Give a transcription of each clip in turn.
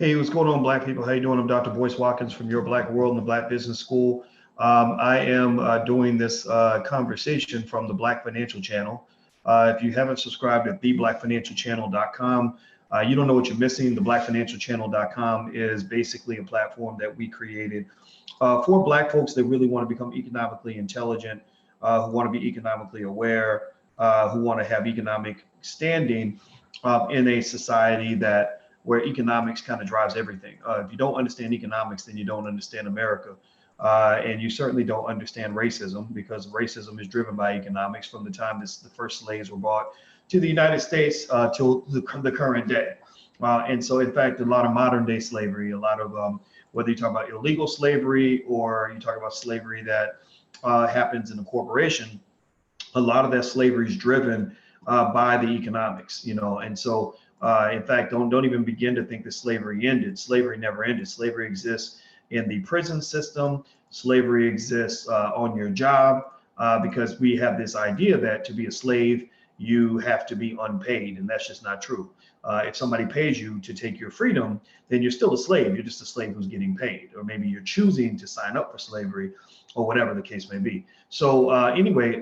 Hey, what's going on, Black people? How you doing? I'm Dr. Boyce Watkins from Your Black World and the Black Business School. I am doing this conversation from the Black Financial Channel. If you haven't subscribed at theblackfinancialchannel.com, you don't know what you're missing. The blackfinancialchannel.com is basically a platform that we created for Black folks that really want to become economically intelligent, who want to be economically aware, who want to have economic standing in a society where economics kind of drives everything. If you don't understand economics, then you don't understand America. And you certainly don't understand racism, because racism is driven by economics from the time the first slaves were brought to the United States till the current day. And so, in fact, a lot of modern day slavery, a lot of whether you talk about illegal slavery or you talk about slavery that happens in a corporation, a lot of that slavery is driven by the economics, and so in fact, don't even begin to think that slavery ended. Slavery never ended. Slavery exists in the prison system. Slavery exists on your job because we have this idea that to be a slave, you have to be unpaid, and that's just not true. If somebody pays you to take your freedom, then you're still a slave. You're just a slave who's getting paid, or maybe you're choosing to sign up for slavery, or whatever the case may be. So anyway,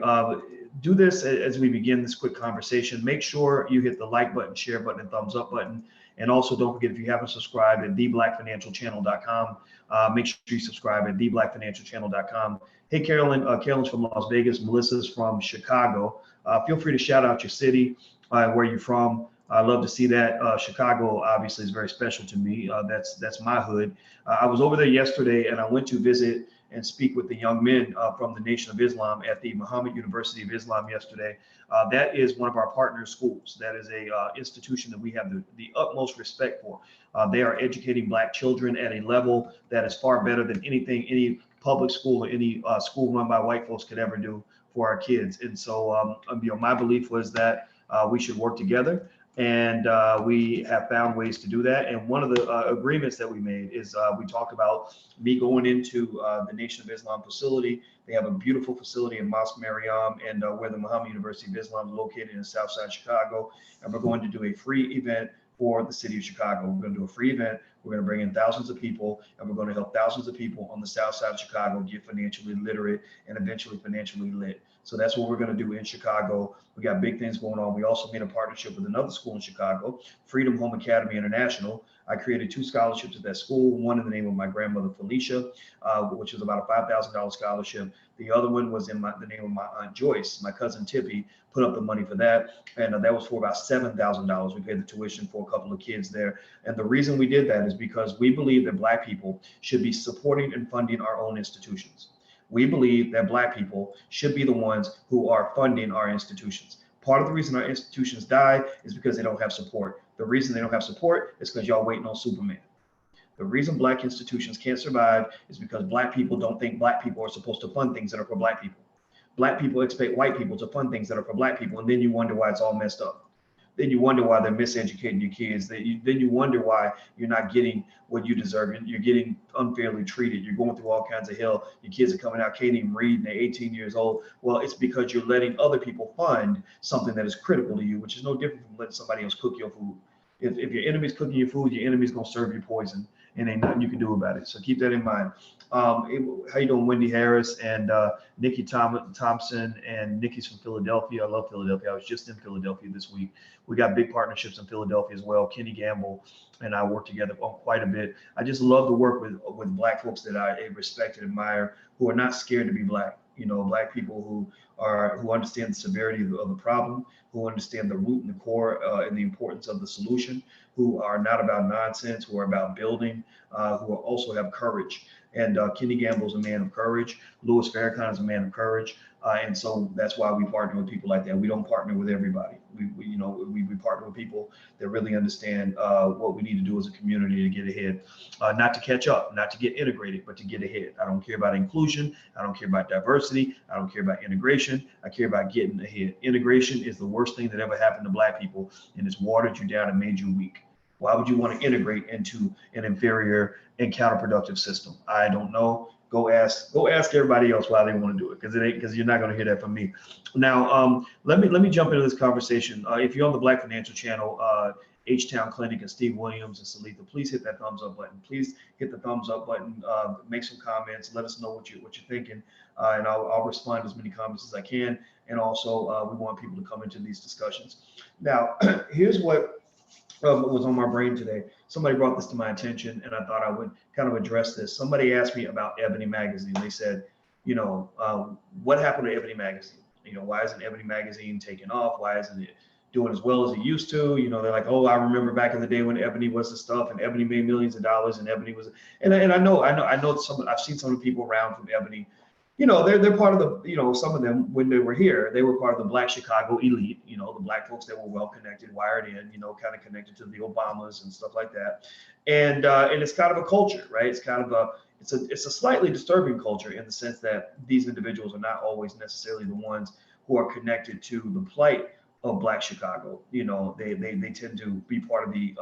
do this as we begin this quick conversation. Make sure you hit the like button, share button, and thumbs up button. And also don't forget, if you haven't subscribed at theblackfinancialchannel.com, make sure you subscribe at theblackfinancialchannel.com. Hey, Carolyn, Carolyn's from Las Vegas. Melissa's from Chicago. Feel free to shout out your city, where you're from. I love to see that. Chicago obviously is very special to me. That's my hood. I was over there yesterday, and I went to visit and speak with the young men from the Nation of Islam at the Muhammad University of Islam yesterday. That is one of our partner schools. That is a institution that we have the utmost respect for. They are educating Black children at a level that is far better than anything any public school or any school run by white folks could ever do for our kids. And so, my belief was that we should work together. And we have found ways to do that. And one of the agreements that we made is we talked about me going into the Nation of Islam facility. They have a beautiful facility in Mosque Mariam, and where the Muhammad University of Islam is located in Southside Chicago. And we're going to do a free event for the city of Chicago. We're going to do a free event. We're going to bring in thousands of people, and we're going to help thousands of people on the south side of Chicago get financially literate and eventually financially lit. So that's what we're going to do in Chicago. We got big things going on. We also made a partnership with another school in Chicago, Freedom Home Academy International. I created 2 scholarships at that school, one in the name of my grandmother, Felicia, which is about a $5,000 scholarship. The other one was in the name of my Aunt Joyce. My cousin Tippy put up the money for that, and that was for about $7,000. We paid the tuition for a couple of kids there. And the reason we did that is because we believe that Black people should be supporting and funding our own institutions. We believe that Black people should be the ones who are funding our institutions. Part of the reason our institutions die is because they don't have support. The reason they don't have support is because y'all waiting on Superman. The reason Black institutions can't survive is because Black people don't think Black people are supposed to fund things that are for Black people. Black people expect white people to fund things that are for Black people, and then you wonder why it's all messed up. Then you wonder why they're miseducating your kids. Then you wonder why you're not getting what you deserve. You're getting unfairly treated. You're going through all kinds of hell. Your kids are coming out, can't even read, and they're 18 years old. Well, it's because you're letting other people fund something that is critical to you, which is no different from letting somebody else cook your food. If your enemy's cooking your food, your enemy's gonna serve you poison, and ain't nothing you can do about it. So keep that in mind. How you doing, Wendy Harris and Nikki Thompson, and Nikki's from Philadelphia. I love Philadelphia. I was just in Philadelphia this week. We got big partnerships in Philadelphia as well. Kenny Gamble and I work together quite a bit. I just love to work with Black folks that I respect and admire, who are not scared to be Black. Black people who understand the severity of the problem, who understand the root and the core and the importance of the solution, who are not about nonsense, who are about building, who also have courage. And Kenny Gamble is a man of courage. Louis Farrakhan is a man of courage. And so that's why we partner with people like that. We don't partner with everybody. We partner with people that really understand what we need to do as a community to get ahead, not to catch up, not to get integrated, but to get ahead. I don't care about inclusion. I don't care about diversity. I don't care about integration. I care about getting ahead. Integration is the worst thing that ever happened to Black people, and it's watered you down and made you weak. Why would you want to integrate into an inferior and counterproductive system? I don't know. Go ask everybody else why they want to do it, because you're not going to hear that from me. Now, let me jump into this conversation. If you're on the Black Financial Channel, H-Town Clinic and Steve Williams and Salitha, please hit that thumbs up button. Please hit the thumbs up button. Make some comments. Let us know what you're thinking, and I'll respond to as many comments as I can. And also, we want people to come into these discussions. Now, here's what was on my brain today. Somebody brought this to my attention, and I thought I would kind of address this. Somebody asked me about Ebony Magazine. They said, what happened to Ebony Magazine? Why isn't Ebony Magazine taking off? Why isn't it doing as well as it used to? They're like, oh, I remember back in the day when Ebony was the stuff, and Ebony made millions of dollars, and Ebony was, and I know I've seen some of the people around from Ebony. They're part of the, some of them, when they were here, they were part of the Black Chicago elite, the Black folks that were well connected, wired in, kind of connected to the Obamas and stuff like that. And it's kind of a culture, right? It's kind of it's a slightly disturbing culture in the sense that these individuals are not always necessarily the ones who are connected to the plight of Black Chicago. They tend to be part of the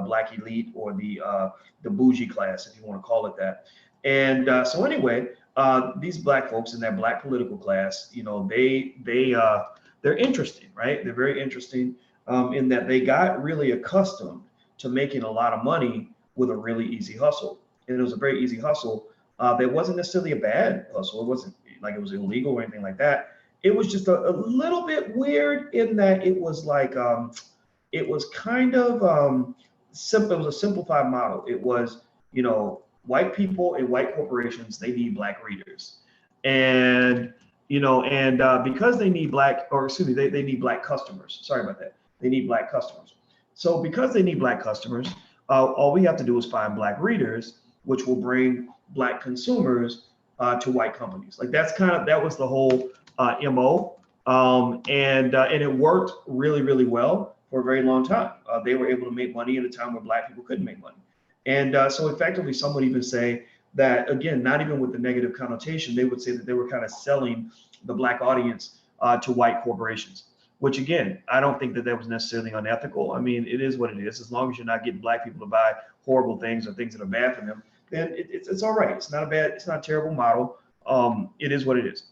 Black elite, or the bougie class, if you want to call it that. And so anyway, these Black folks in that Black political class, they're interesting, right? They're very interesting in that they got really accustomed to making a lot of money with a really easy hustle. And it was a very easy hustle. That wasn't necessarily a bad hustle. It wasn't like it was illegal or anything like that. It was just a little bit weird in that it was like, it was kind of simple. It was a simplified model. It was, white people and white corporations, they need Black readers. And, because they need they need Black customers. Sorry about that. They need Black customers. So because they need Black customers, all we have to do is find Black readers, which will bring Black consumers to white companies. Like that was the whole MO. And it worked really, really well for a very long time. They were able to make money at a time where Black people couldn't make money. And so effectively, some would even say that, again, not even with the negative connotation, they would say that they were kind of selling the Black audience to white corporations, which, again, I don't think that was necessarily unethical. I mean, it is what it is. As long as you're not getting Black people to buy horrible things or things that are bad for them, then it's all right. It's not a terrible model. It is what it is.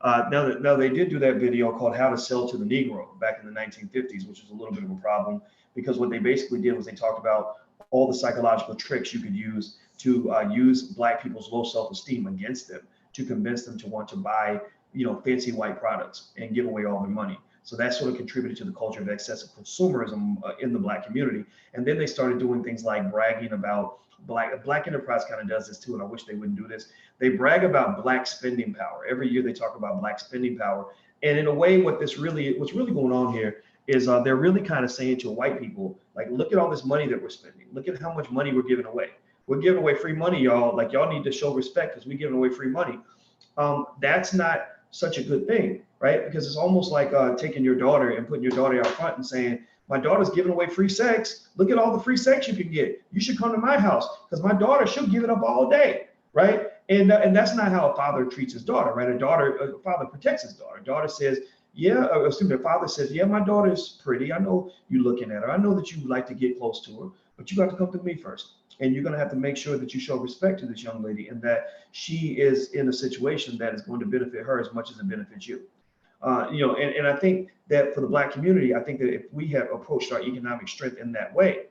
Now they did do that video called How to Sell to the Negro back in the 1950s, which was a little bit of a problem, because what they basically did was they talked about all the psychological tricks you could use to use Black people's low self-esteem against them to convince them to want to buy, fancy white products and give away all their money. So that sort of contributed to the culture of excessive consumerism in the Black community. And then they started doing things like bragging about Black Enterprise kind of does this too, and I wish they wouldn't do this. They brag about Black spending power. Every year they talk about Black spending power. And in a way, what's really going on here is they're really kind of saying to white people, like, look at all this money that we're spending. Look at how much money we're giving away. We're giving away free money, y'all. Like, y'all need to show respect because we're giving away free money. That's not such a good thing, right? Because it's almost like taking your daughter and putting your daughter out front and saying, my daughter's giving away free sex. Look at all the free sex you can get. You should come to my house because my daughter, she'll give it up all day, right? And that's not how a father treats his daughter, right? A father protects his daughter. Daughter says, a father says, yeah, my daughter is pretty. I know you looking at her. I know that you like to get close to her, but you got to come to me first. And you're going to have to make sure that you show respect to this young lady and that she is in a situation that is going to benefit her as much as it benefits you. And I think that for the Black community, I think that if we had approached our economic strength in that way,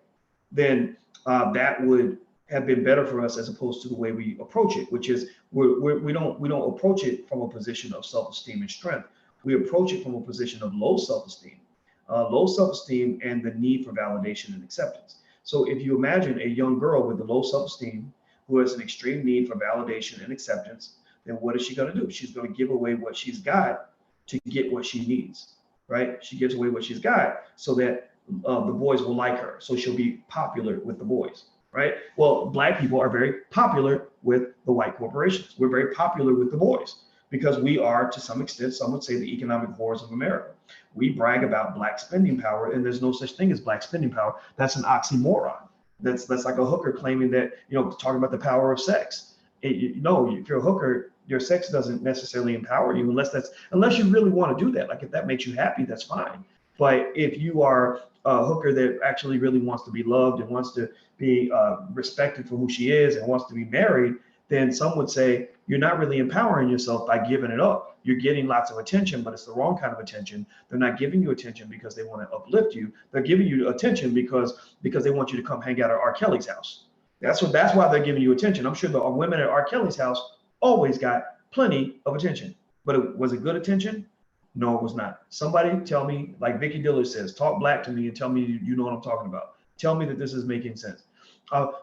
then that would have been better for us as opposed to the way we approach it, which is we don't approach it from a position of self-esteem and strength. We approach it from a position of low self-esteem and the need for validation and acceptance. So if you imagine a young girl with the low self-esteem who has an extreme need for validation and acceptance, then what is she going to do? She's going to give away what she's got to get what she needs, right? She gives away what she's got so that the boys will like her. So she'll be popular with the boys, right? Well, Black people are very popular with the white corporations. We're very popular with the boys because we are, to some extent, some would say, the economic whores of America. We brag about Black spending power, and there's no such thing as Black spending power. That's an oxymoron. That's like a hooker claiming that, talking about the power of sex. If you're a hooker, your sex doesn't necessarily empower you unless you really want to do that. Like, if that makes you happy, that's fine. But if you are a hooker that actually really wants to be loved and wants to be respected for who she is and wants to be married, then some would say you're not really empowering yourself by giving it up. You're getting lots of attention, but it's the wrong kind of attention. They're not giving you attention because they want to uplift you. They're giving you attention because they want you to come hang out at R. Kelly's house. That's why they're giving you attention. I'm sure the women at R. Kelly's house always got plenty of attention, but was it good attention? No, it was not. Somebody tell me, like Vicky Diller says, talk black to me and tell me you know what I'm talking about. Tell me that this is making sense.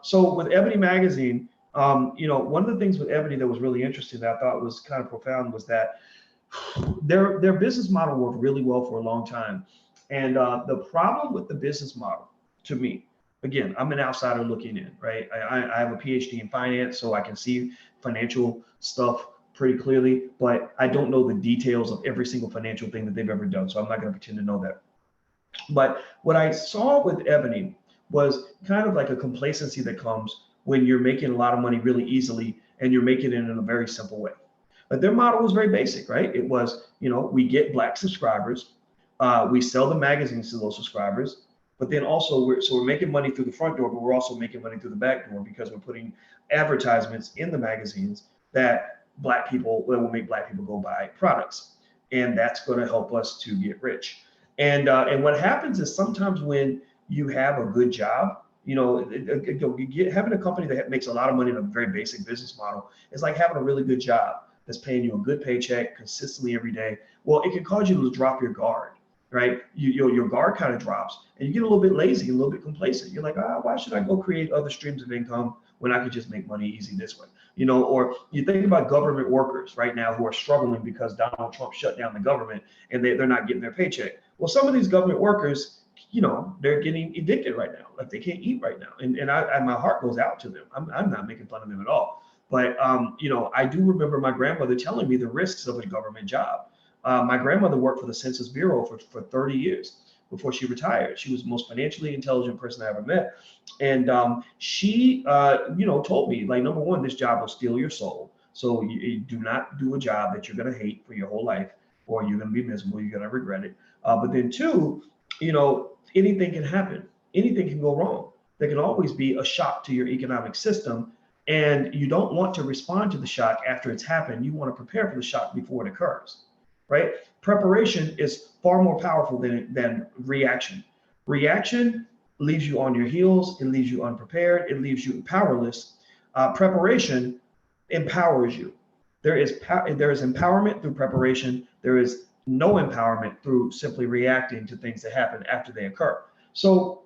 So with Ebony Magazine, one of the things with Ebony that was really interesting that I thought was kind of profound was that their business model worked really well for a long time. And the problem with the business model, to me, again, I'm an outsider looking in, right? I have a PhD in finance, so I can see financial stuff pretty clearly, but I don't know the details of every single financial thing that they've ever done. So I'm not going to pretend to know that. But what I saw with Ebony was kind of like a complacency that comes when you're making a lot of money really easily and you're making it in a very simple way. But their model was very basic, right? It was, we get black subscribers, we sell the magazines to those subscribers, but then also we're making money through the front door, but we're also making money through the back door because we're putting advertisements in the magazines that will make black people go buy products, and that's going to help us to get rich. And what happens is sometimes when you have a good job, having a company that makes a lot of money in a very basic business model is like having a really good job that's paying you a good paycheck consistently every day. Well, it can cause you to drop your guard, right? Your guard kind of drops, and you get a little bit lazy, a little bit complacent. You're like, why should I go create other streams of income when I could just make money easy this way? Or you think about government workers right now who are struggling because Donald Trump shut down the government and they're not getting their paycheck. Well, some of these government workers, they're getting evicted right now. Like they can't eat right now. And my heart goes out to them. I'm not making fun of them at all. But, I do remember my grandmother telling me the risks of a government job. My grandmother worked for the Census Bureau for 30 years before she retired. She was the most financially intelligent person I ever met. And she, told me, like, number one, this job will steal your soul. So you do not do a job that you're going to hate for your whole life, or you're going to be miserable. You're going to regret it. But then two, anything can happen. Anything can go wrong. There can always be a shock to your economic system. And you don't want to respond to the shock after it's happened. You want to prepare for the shock before it occurs, right? Preparation is far more powerful than reaction. Reaction leaves you on your heels. It leaves you unprepared. It leaves you powerless. Preparation empowers you. There is empowerment through preparation. There is no empowerment through simply reacting to things that happen after they occur. So,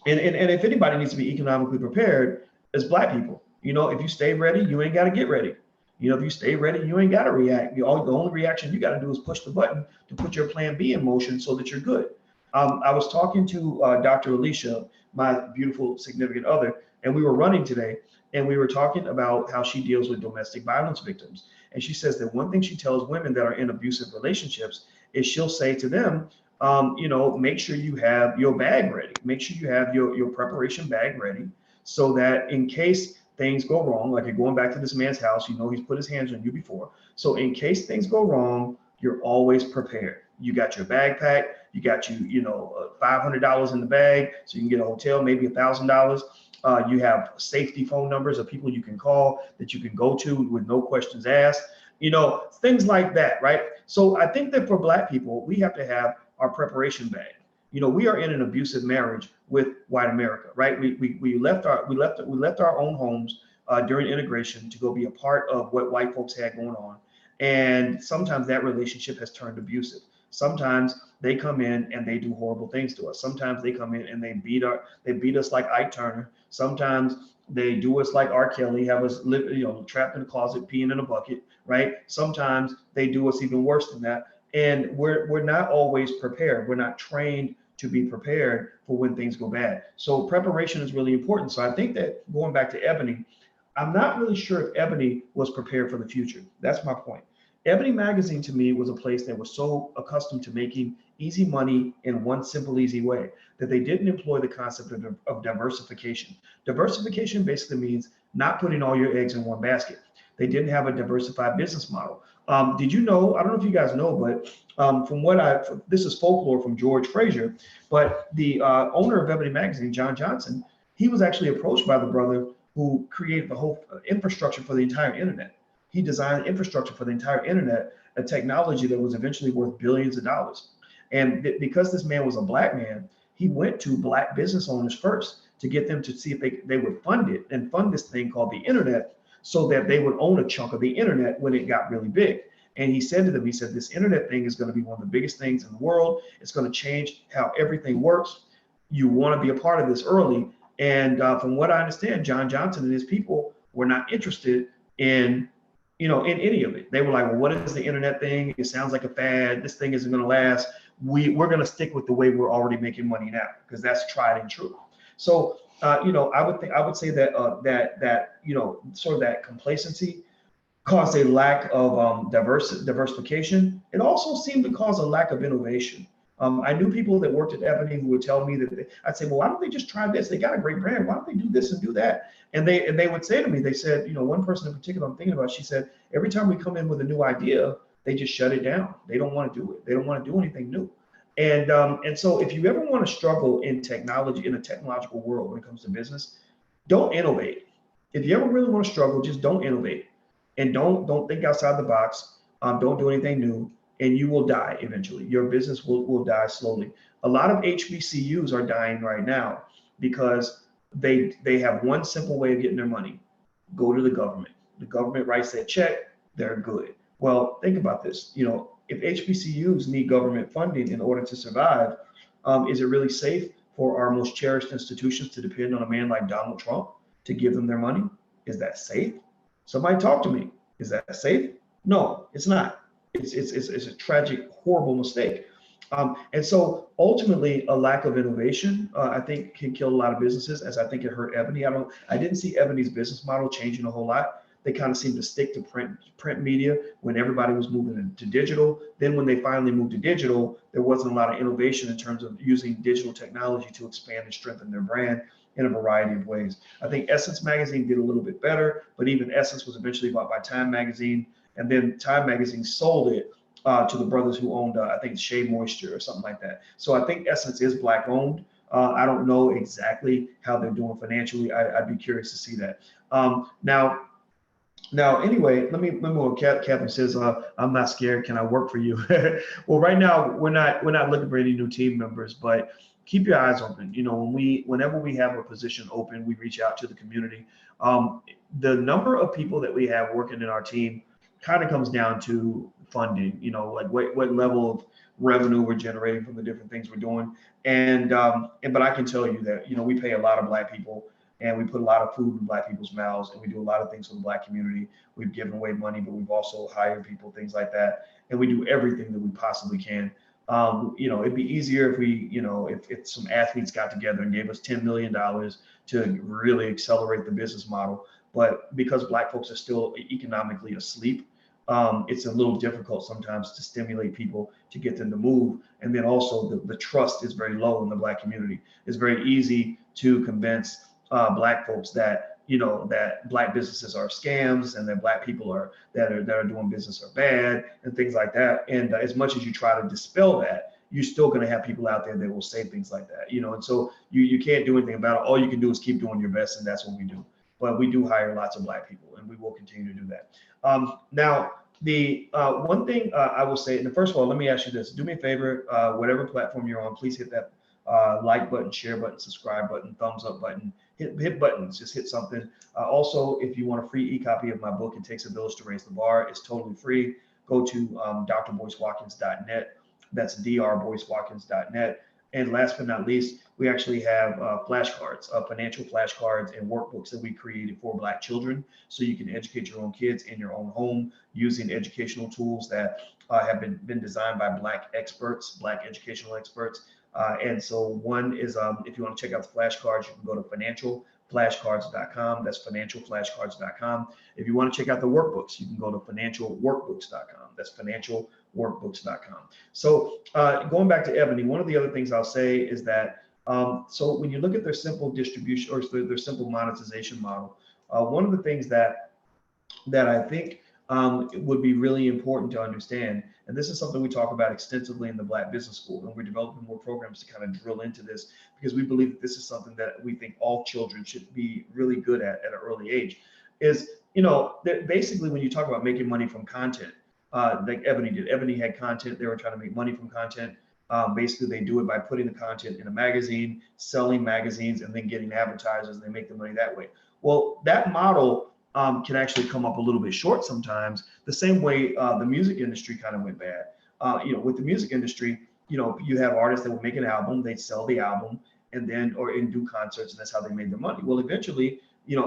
and if anybody needs to be economically prepared, it's black people. If you stay ready, you ain't got to get ready. If you stay ready, you ain't got to react. The only reaction you got to do is push the button to put your plan B in motion so that you're good. I was talking to Dr. Alicia, my beautiful significant other, and we were running today, and we were talking about how she deals with domestic violence victims. And she says that one thing she tells women that are in abusive relationships is she'll say to them, make sure you have your bag ready. Make sure you have your preparation bag ready so that in case things go wrong, like you're going back to this man's house, he's put his hands on you before. So in case things go wrong, you're always prepared. You got your bag packed, you got $500 in the bag, so you can get a hotel, maybe $1,000. You have safety phone numbers of people you can call that you can go to with no questions asked, things like that, right? So I think that for black people, we have to have our preparation bag. We are in an abusive marriage with white America, right? We left our own homes during integration to go be a part of what white folks had going on. And sometimes that relationship has turned abusive. Sometimes they come in and they do horrible things to us. Sometimes they come in and they beat us like Ike Turner. Sometimes they do us like R. Kelly, have us live, trapped in a closet, peeing in a bucket, right? Sometimes they do us even worse than that. And we're not always prepared. We're not trained to be prepared for when things go bad. So preparation is really important. So I think that going back to Ebony, I'm not really sure if Ebony was prepared for the future. That's my point. Ebony Magazine to me was a place that was so accustomed to making easy money in one simple, easy way that they didn't employ the concept of diversification. Diversification basically means not putting all your eggs in one basket. They didn't have a diversified business model. Did you know, I don't know if you guys know, but this is folklore from George Fraser, but the owner of Ebony Magazine, John Johnson, he was actually approached by the brother who created the whole infrastructure for the entire internet. He designed infrastructure for the entire internet, a technology that was eventually worth billions of dollars. And because this man was a black man, he went to black business owners first to get them to see if they would fund it and fund this thing called the internet, so that they would own a chunk of the internet when it got really big. And he said to them, he said, this internet thing is going to be one of the biggest things in the world. It's going to change how everything works. You want to be a part of this early. And from what I understand, John Johnson and his people were not interested in, in any of it. They were like, well, what is the internet thing? It sounds like a fad. This thing isn't going to last. We're going to stick with the way we're already making money now, because that's tried and true. So, I would say that sort of that complacency caused a lack of diversification. It also seemed to cause a lack of innovation. I knew people that worked at Ebony who would tell me that I'd say, well, why don't they just try this? They got a great brand. Why don't they do this and do that? And they would say to me, they said, one person in particular I'm thinking about, she said, every time we come in with a new idea, they just shut it down. They don't want to do it. They don't want to do anything new. And so if you ever want to struggle in technology, in a technological world when it comes to business, don't innovate. If you ever really want to struggle, just don't innovate, and don't think outside the box. Don't do anything new, and you will die eventually. Your business will die slowly. A lot of HBCUs are dying right now because they have one simple way of getting their money: go to the government. The government writes that check, they're good. Well, think about this. If HBCUs need government funding in order to survive, is it really safe for our most cherished institutions to depend on a man like Donald Trump to give them their money? Is that safe? Somebody talk to me. Is that safe? No, it's not. It's a tragic, horrible mistake. And so ultimately, a lack of innovation, I think, can kill a lot of businesses, as I think it hurt Ebony. I didn't see Ebony's business model changing a whole lot. They kind of seemed to stick to print media when everybody was moving into digital. Then when they finally moved to digital, there wasn't a lot of innovation in terms of using digital technology to expand and strengthen their brand in a variety of ways. I think Essence Magazine did a little bit better, but even Essence was eventually bought by Time Magazine, and then Time Magazine sold it to the brothers who owned, I think, Shea Moisture or something like that. So I think Essence is black owned. I don't know exactly how they're doing financially. I'd be curious to see that. Now, anyway, let me move on. Catherine says, "I'm not scared. Can I work for you?" Well, right now we're not looking for any new team members, but keep your eyes open. Whenever we have a position open, we reach out to the community. The number of people that we have working in our team kind of comes down to funding. Like what level of revenue we're generating from the different things we're doing. But I can tell you that we pay a lot of black people. And we put a lot of food in black people's mouths, and we do a lot of things for the black community. We've given away money, but we've also hired people, things like that. And we do everything that we possibly can. It'd be easier if if some athletes got together and gave us $10 million to really accelerate the business model. But because black folks are still economically asleep, it's a little difficult sometimes to stimulate people to get them to move. And then also the trust is very low in the black community. It's very easy to convince black folks that that black businesses are scams, and that black people that are doing business are bad, and things like that. And as much as you try to dispel that, you're still going to have people out there that will say things like that. And so you can't do anything about it. All you can do is keep doing your best, and that's what we do. But we do hire lots of black people, and we will continue to do that. Now, the one thing I will say, and first of all, let me ask you this: do me a favor, whatever platform you're on, please hit that like button, share button, subscribe button, thumbs up button. Hit buttons, just hit something. Also, if you want a free e-copy of my book, It Takes a Village to Raise the Bar, it's totally free. Go to drboycewatkins.net. That's drboycewatkins.net. And last but not least, we actually have flashcards, financial flashcards and workbooks that we created for black children, so you can educate your own kids in your own home using educational tools that have been designed by black experts, black educational experts. And so one is, if you want to check out the flashcards, you can go to financialflashcards.com. That's financialflashcards.com. If you want to check out the workbooks, you can go to financialworkbooks.com. That's financialworkbooks.com. So going back to Ebony, one of the other things I'll say is that, so when you look at their simple distribution or their simple monetization model, one of the things that I think it would be really important to understand. And this is something we talk about extensively in the Black Business School, and we're developing more programs to kind of drill into this because we believe that this is something that we think all children should be really good at an early age. Is, basically when you talk about making money from content, like Ebony did. Ebony had content. They were trying to make money from content. Basically, they do it by putting the content in a magazine, selling magazines, and then getting advertisers, and they make the money that way. Well, that model can actually come up a little bit short sometimes. The same way the music industry kind of went bad. With the music industry, you have artists that will make an album, they sell the album, and then and do concerts, and that's how they made their money. Well, eventually,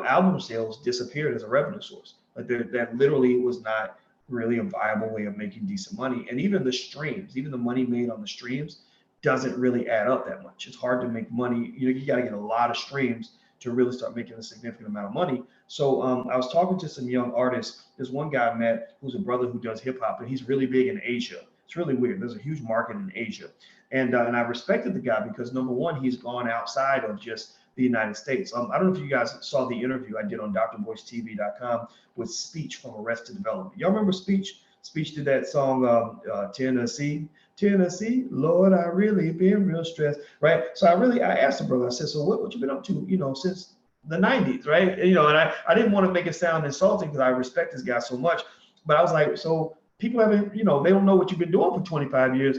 album sales disappeared as a revenue source. Like that literally was not really a viable way of making decent money. And even the streams, even the money made on the streams doesn't really add up that much. It's hard to make money. You got to get a lot of streams to really start making a significant amount of money. So I was talking to some young artists. There's one guy I met who's a brother who does hip hop, and he's really big in Asia. It's really weird. There's a huge market in Asia. And I respected the guy because, number one, he's gone outside of just the United States. I don't know if you guys saw the interview I did on drboycetv.com with Speech from Arrested Development. Y'all remember Speech? Speech did that song, Tennessee, Tennessee, Lord, I really been real stressed, right? So I asked the brother, I said, so what you been up to, since the 90s, right? And I didn't want to make it sound insulting because I respect this guy so much, but I was like, so people haven't, they don't know what you've been doing for 25 years.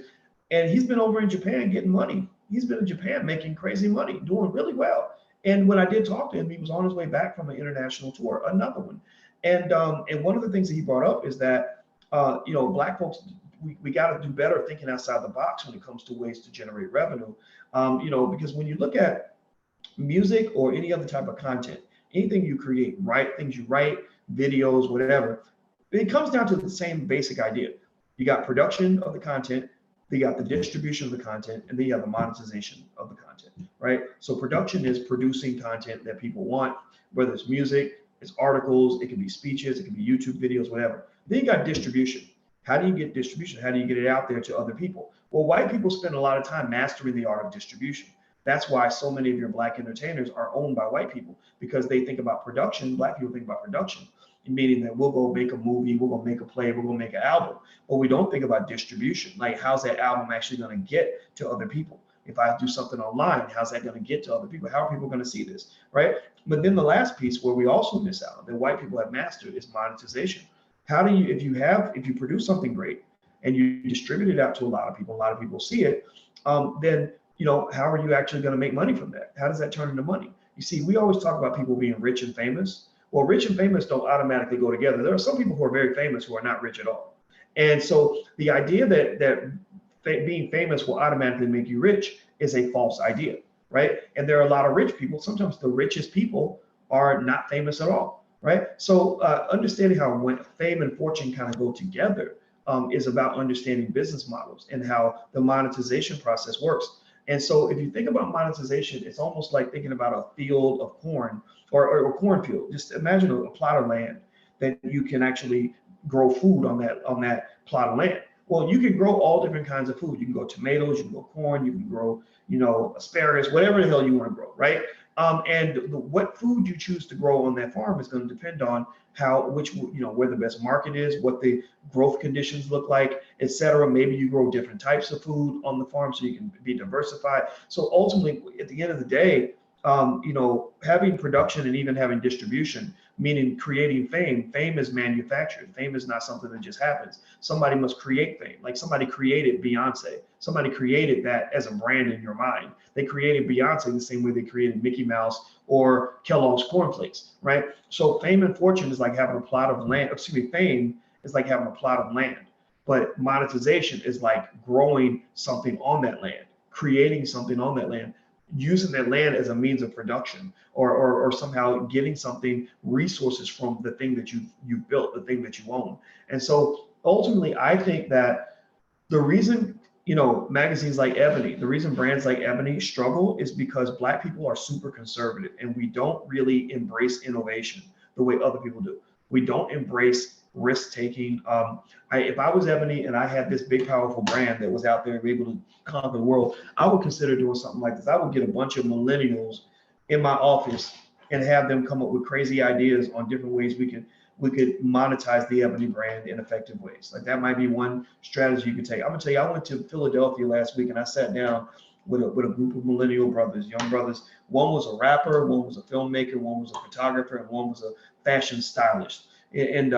And he's been over in Japan getting money. He's been in Japan making crazy money, doing really well. And when I did talk to him, he was on his way back from an international tour, another one. And one of the things that he brought up is that, Black folks, we got to do better thinking outside the box when it comes to ways to generate revenue. Because when you look at music or any other type of content, anything you create, things you write, videos, whatever, it comes down to the same basic idea. You got production of the content, you got the distribution of the content, and then you have the monetization of the content, right? So production is producing content that people want, whether it's music, it's articles, it can be speeches, it can be YouTube videos, whatever. Then you got distribution. How do you get distribution? How do you get it out there to other people? Well, white people spend a lot of time mastering the art of distribution. That's why so many of your Black entertainers are owned by white people, because they think about production. Black people think about production, meaning that we'll go make a movie, we'll go make a play, we'll go make an album, but we don't think about distribution. Like, how's that album actually going to get to other people? If I do something online, how's that going to get to other people? How are people going to see this, right? But then the last piece where we also miss out, that white people have mastered, is monetization. How do you, if you produce something great and you distribute it out to a lot of people see it, then, how are you actually going to make money from that? How does that turn into money? You see, we always talk about people being rich and famous. Well, rich and famous don't automatically go together. There are some people who are very famous who are not rich at all. And so the idea that being famous will automatically make you rich is a false idea, right? And there are a lot of rich people. Sometimes the richest people are not famous at all, right? So understanding how when fame and fortune kind of go together is about understanding business models and how the monetization process works. And so if you think about monetization, it's almost like thinking about a field of corn or a cornfield. Just imagine a plot of land that you can actually grow food on that plot of land. Well, you can grow all different kinds of food. You can grow tomatoes, you can grow corn, you can grow, asparagus, whatever the hell you want to grow, right? What food you choose to grow on that farm is going to depend on where the best market is, what the growth conditions look like, etc. Maybe you grow different types of food on the farm so you can be diversified. So ultimately, at the end of the day, having production and even having distribution, meaning creating fame is manufactured. Fame is not something that just happens. Somebody must create fame. Like somebody created Beyonce. Somebody created that as a brand in your mind. They created Beyonce the same way they created Mickey Mouse or Kellogg's cornflakes, right? So fame and fortune is like having a plot of land. Fame is like having a plot of land, but monetization is like growing something on that land, creating something on that land, using that land as a means of production, or somehow getting something, resources from the thing that you've built, the thing that you own. And so ultimately, I think that the reason, magazines like Ebony, the reason brands like Ebony struggle is because Black people are super conservative and we don't really embrace innovation the way other people do. We don't embrace risk taking. If I was Ebony and I had this big, powerful brand that was out there and able to conquer the world, I would consider doing something like this. I would get a bunch of millennials in my office and have them come up with crazy ideas on different ways we can we could monetize the Ebony brand in effective ways. Like that might be one strategy you could take. I'm gonna tell you, I went to Philadelphia last week and I sat down with a group of millennial brothers, young brothers. One was a rapper, one was a filmmaker, one was a photographer, and one was a fashion stylist. And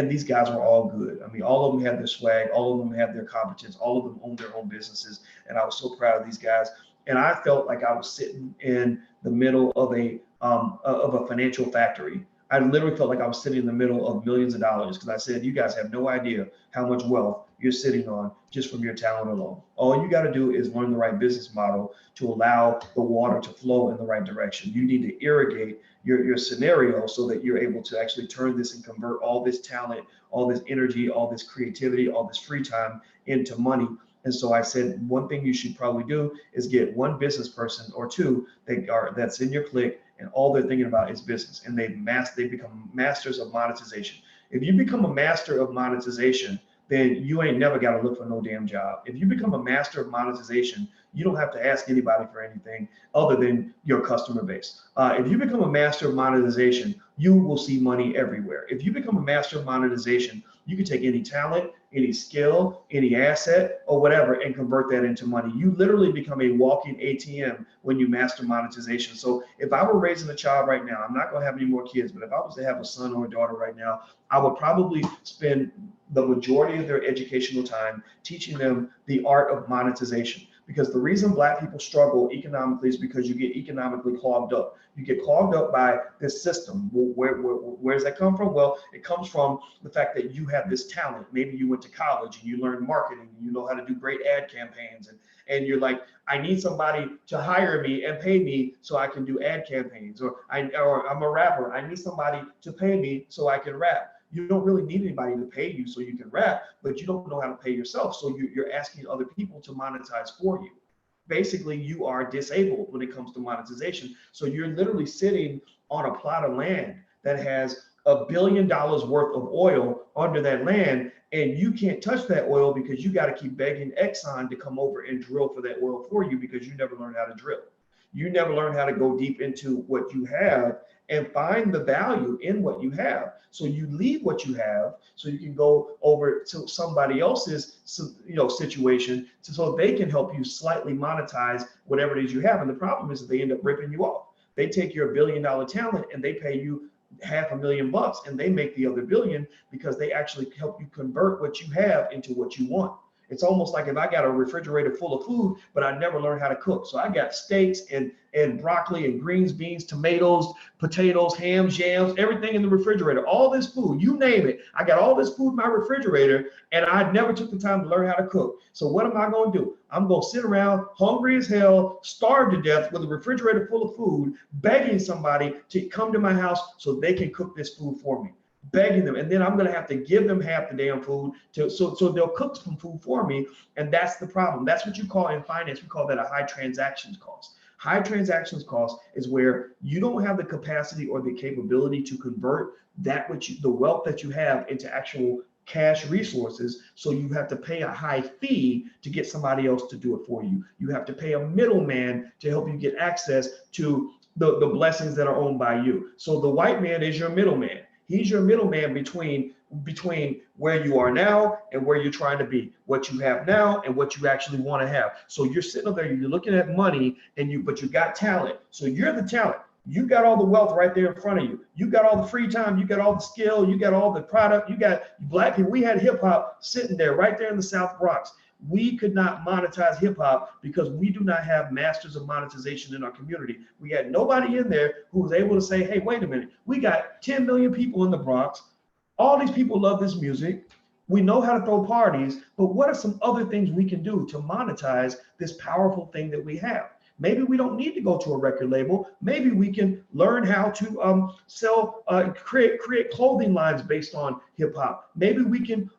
these guys were all good. I mean, all of them had their swag, all of them had their competence, all of them owned their own businesses, and I was so proud of these guys. And I felt like I was sitting in the middle of a financial factory. I literally felt like I was sitting in the middle of millions of dollars because I said, you guys have no idea how much wealth you're sitting on just from your talent alone. All you got to do is learn the right business model to allow the water to flow in the right direction. You need to irrigate your scenario so that you're able to actually turn this and convert all this talent, all this energy, all this creativity, all this free time into money. And so I said, one thing you should probably do is get one business person or two that's in your clique, and all they're thinking about is business, and they become masters of monetization. If you become a master of monetization, then you ain't never got to look for no damn job. If you become a master of monetization, you don't have to ask anybody for anything other than your customer base. If you become a master of monetization, you will see money everywhere. If you become a master of monetization, you can take any talent, any skill, any asset, or whatever, and convert that into money. You literally become a walking ATM when you master monetization. So if I were raising a child right now, I'm not going to have any more kids, but if I was to have a son or a daughter right now, I would probably spend the majority of their educational time teaching them the art of monetization. Because the reason Black people struggle economically is because you get economically clogged up. You get clogged up by this system. Where does that come from? Well, it comes from the fact that you have this talent. Maybe you went to college and you learned marketing, and you know how to do great ad campaigns, and you're like, I need somebody to hire me and pay me so I can do ad campaigns, or I'm a rapper, I need somebody to pay me so I can rap. You don't really need anybody to pay you so you can rap, but you don't know how to pay yourself. So you're asking other people to monetize for you. Basically, you are disabled when it comes to monetization. So you're literally sitting on a plot of land that has $1 billion worth of oil under that land, and you can't touch that oil because you got to keep begging Exxon to come over and drill for that oil for you because you never learned how to drill. You never learn how to go deep into what you have and find the value in what you have. So you leave what you have so you can go over to somebody else's situation so they can help you slightly monetize whatever it is you have. And the problem is that they end up ripping you off. They take your $1 billion talent and they pay you $500,000 and they make the other $1 billion because they actually help you convert what you have into what you want. It's almost like if I got a refrigerator full of food, but I never learned how to cook. So I got steaks and broccoli and greens, beans, tomatoes, potatoes, hams, yams, everything in the refrigerator, all this food, you name it. I got all this food in my refrigerator and I never took the time to learn how to cook. So what am I going to do? I'm going to sit around hungry as hell, starved to death with a refrigerator full of food, begging somebody to come to my house so they can cook this food for me. Begging them, and then I'm going to have to give them half the damn food so they'll cook some food for me. And that's the problem. That's what you call in finance, we call that a high transactions cost. High transactions cost is where you don't have the capacity or the capability to convert the wealth that you have into actual cash resources. So you have to pay a high fee to get somebody else to do it for you. You have to pay a middleman to help you get access to the blessings that are owned by you. So the white man is your middleman. He's your middleman between where you are now and where you're trying to be, what you have now and what you actually want to have. So you're sitting up there, you're looking at money, but you got talent. So you're the talent. You got all the wealth right there in front of you. You got all the free time. You got all the skill. You got all the product. You got Black people. We had hip hop sitting there right there in the South Bronx. We could not monetize hip hop because we do not have masters of monetization in our community. We had nobody in there who was able to say, hey, wait a minute, we got 10 million people in the Bronx. All these people love this music. We know how to throw parties, but what are some other things we can do to monetize this powerful thing that we have? Maybe we don't need to go to a record label. Maybe we can learn how to create clothing lines based on hip hop. Maybe we can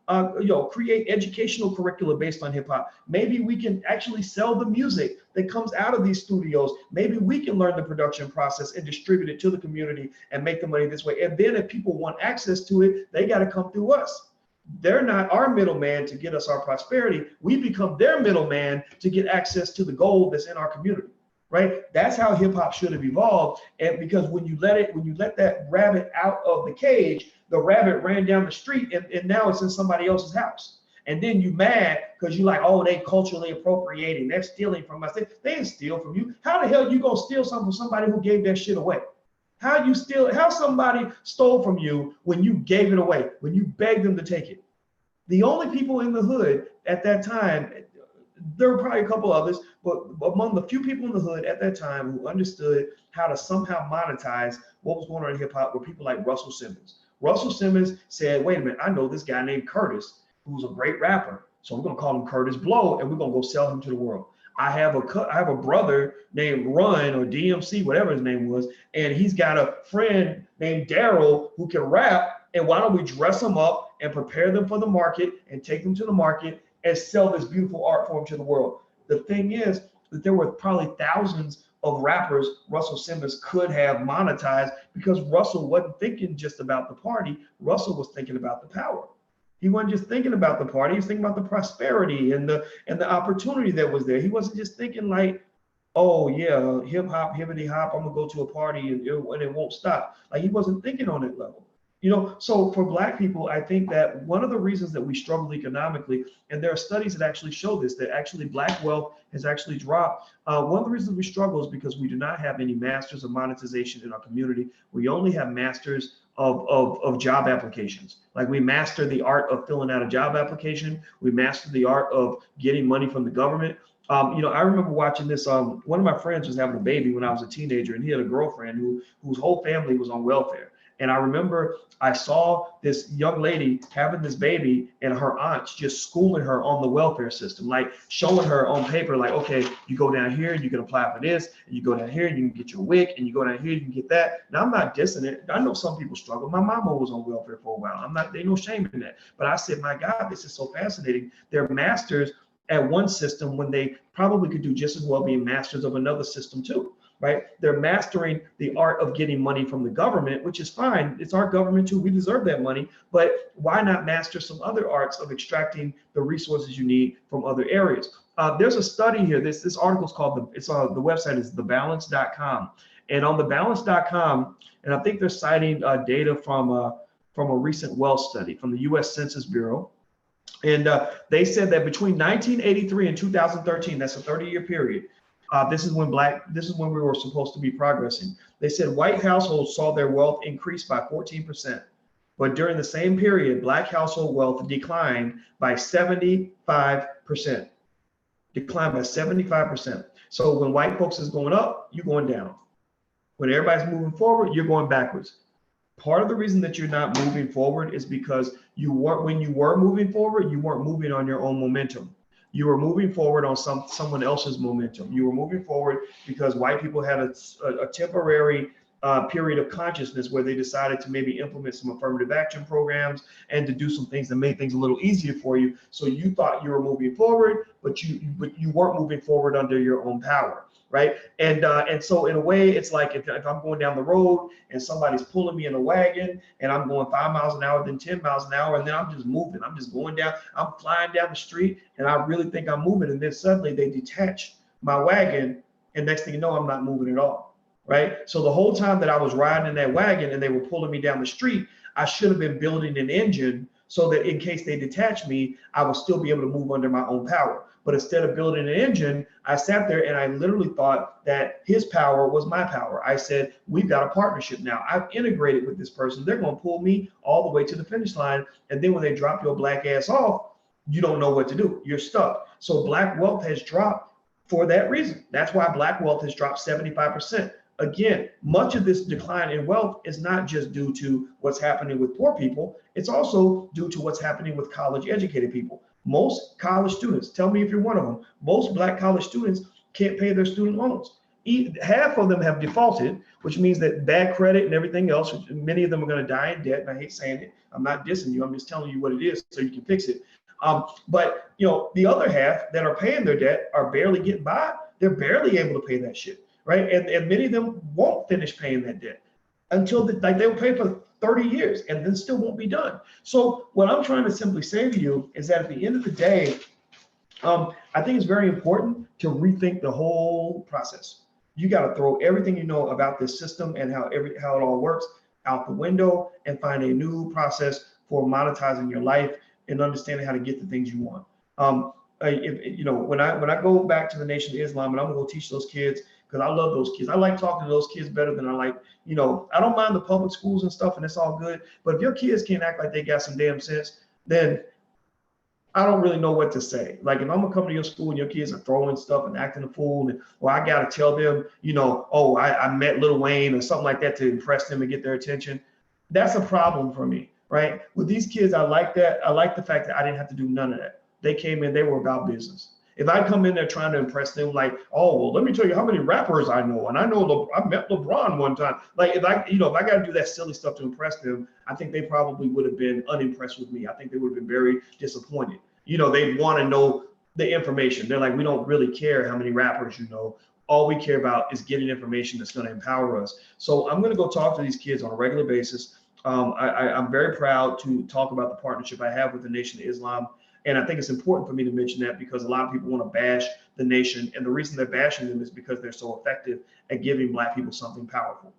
create educational curricula based on hip hop. Maybe we can actually sell the music that comes out of these studios. Maybe we can learn the production process and distribute it to the community and make the money this way. And then if people want access to it, they got to come through us. They're not our middleman to get us our prosperity. We become their middleman to get access to the gold that's in our community. right? That's how hip hop should have evolved. And because when you let that rabbit out of the cage, the rabbit ran down the street and now it's in somebody else's house. And then you mad because you like, oh, they culturally appropriating, they're stealing from us. They didn't steal from you. How the hell you gonna steal something from somebody who gave that shit away? How somebody stole from you when you gave it away, when you begged them to take it? The only people in the hood at that time, there were probably a couple others, but among the few people in the hood at that time who understood how to somehow monetize what was going on in hip hop were people like Russell Simmons. Russell Simmons said, wait a minute, I know this guy named Curtis, who's a great rapper. So we're gonna call him Curtis Blow, and we're gonna go sell him to the world. I have a brother named Run or DMC, whatever his name was, and he's got a friend named Daryl who can rap. And why don't we dress them up and prepare them for the market and take them to the market and sell this beautiful art form to the world? The thing is that there were probably thousands of rappers Russell Simmons could have monetized because Russell wasn't thinking just about the party. Russell was thinking about the power. He wasn't just thinking about the party. He was thinking about the prosperity and the opportunity that was there. He wasn't just thinking like, oh yeah, hip hop, hippity hop, I'm gonna go to a party and it won't stop. Like he wasn't thinking on that level. So for Black people, I think that one of the reasons that we struggle economically, and there are studies that actually show this, that actually Black wealth has actually dropped. One of the reasons we struggle is because we do not have any masters of monetization in our community. We only have masters of job applications. Like we master the art of filling out a job application. We master the art of getting money from the government. I remember watching this. One of my friends was having a baby when I was a teenager, and he had a girlfriend whose whole family was on welfare. And I remember I saw this young lady having this baby and her aunts just schooling her on the welfare system, like showing her on paper, like, okay, you go down here and you can apply for this, and you go down here and you can get your WIC, and you go down here, you can get that. Now, I'm not dissing it. I know some people struggle. My mama was on welfare for a while. There's no shame in that. But I said, my God, this is so fascinating. They're masters at one system when they probably could do just as well being masters of another system too. Right? They're mastering the art of getting money from the government, which is fine. It's our government too. We deserve that money. But why not master some other arts of extracting the resources you need from other areas? There's a study here. This article is called, the website is thebalance.com. And on thebalance.com, and I think they're citing data from a recent wealth study from the US Census Bureau. And they said that between 1983 and 2013, that's a 30-year period, this is when we were supposed to be progressing. They said white households saw their wealth increase by 14%, but during the same period, Black household wealth declined by 75%. Declined by 75%. So when white folks is going up, you're going down. When everybody's moving forward, you're going backwards. Part of the reason that you're not moving forward is because when you were moving forward, you weren't moving on your own momentum. You were moving forward on someone else's momentum. You were moving forward because white people had a temporary period of consciousness where they decided to maybe implement some affirmative action programs and to do some things that made things a little easier for you. So you thought you were moving forward, but you weren't moving forward under your own power, right? And so in a way, it's like if I'm going down the road and somebody's pulling me in a wagon and I'm going 5 miles an hour, then 10 miles an hour, and then I'm just moving. I'm just going down. I'm flying down the street, and I really think I'm moving, and then suddenly they detach my wagon, and next thing you know, I'm not moving at all. Right? So the whole time that I was riding in that wagon and they were pulling me down the street, I should have been building an engine so that in case they detach me, I would still be able to move under my own power. But instead of building an engine, I sat there and I literally thought that his power was my power. I said, we've got a partnership now. I've integrated with this person. They're going to pull me all the way to the finish line. And then when they drop your Black ass off, you don't know what to do. You're stuck. So Black wealth has dropped for that reason. That's why Black wealth has dropped 75%. Again, much of this decline in wealth is not just due to what's happening with poor people. It's also due to what's happening with college educated people. Most college students, tell me if you're one of them, most Black college students can't pay their student loans. Half of them have defaulted, which means that bad credit and everything else, many of them are going to die in debt. And I hate saying it. I'm not dissing you. I'm just telling you what it is so you can fix it. But the other half that are paying their debt are barely getting by. They're barely able to pay that shit. Right. And many of them won't finish paying that debt until they'll pay for 30 years and then still won't be done. So what I'm trying to simply say to you is that at the end of the day, I think it's very important to rethink the whole process. you got to throw everything you know about this system and how it all works out the window and find a new process for monetizing your life and understanding how to get the things you want. If, when I go back to the Nation of Islam, and I'm gonna go teach those kids, because I love those kids. I like talking to those kids better than I like, I don't mind the public schools and stuff, and it's all good. But if your kids can't act like they got some damn sense, then I don't really know what to say. Like if I'm gonna come to your school and your kids are throwing stuff and acting a fool, or I gotta tell them, oh, I met Lil Wayne or something like that to impress them and get their attention, that's a problem for me, right? With these kids, I like that. I like the fact that I didn't have to do none of that. They came in, they were about business. If I come in there trying to impress them, like, oh, well, let me tell you how many rappers I know, and I met LeBron one time. Like, if I got to do that silly stuff to impress them, I think they probably would have been unimpressed with me. I think they would have been very disappointed. They want to know the information. They're like, we don't really care how many rappers you know. All we care about is getting information that's going to empower us. So I'm going to go talk to these kids on a regular basis. I'm very proud to talk about the partnership I have with the Nation of Islam. And I think it's important for me to mention that because a lot of people want to bash the nation. And the reason they're bashing them is because they're so effective at giving Black people something powerful.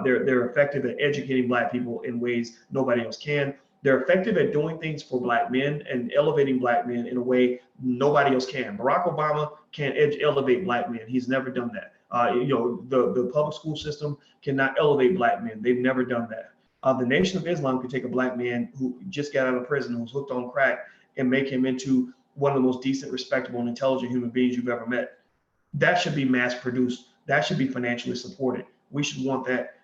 They're effective at educating Black people in ways nobody else can. They're effective at doing things for Black men and elevating Black men in a way nobody else can. Barack Obama can't elevate Black men. He's never done that. The public school system cannot elevate Black men. They've never done that. The Nation of Islam could take a Black man who just got out of prison, who's hooked on crack, and make him into one of the most decent, respectable, and intelligent human beings you've ever met. That should be mass produced. That should be financially supported. We should want that.